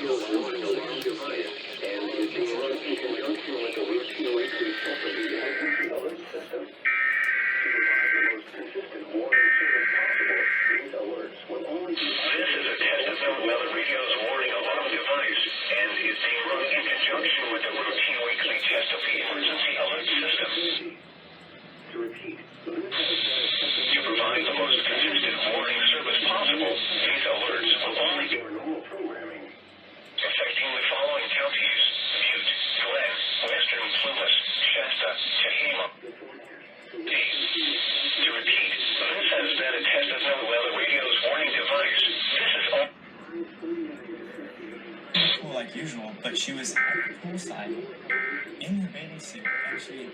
radios warning alarm device and is being run in conjunction with the routine weekly check of the emergency alert system. To provide the most consistent warning service possible, these alerts will only be... This is a test of NOAA radio's warning alarm device and is being run in conjunction with the routine weekly test of the emergency alert system. To repeat, To provide the most consistent warning service possible, these alerts will only be normal programming. affecting the following counties: Butte, Glenn, Western Plumas, Shasta, Tehama. To repeat, this has been a test of NOAA radio's warning device. This is all. Well, like usual, but she was at the poolside in her bathing suit, and she...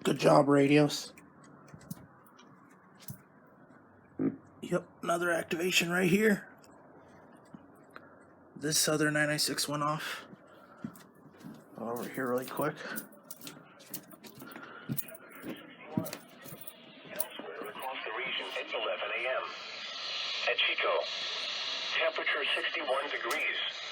Good job, radios. Yep, another activation right here. This other 996 went off. Over here really quick. Elsewhere across the region at 11 a.m. At Chico, temperature 61 degrees.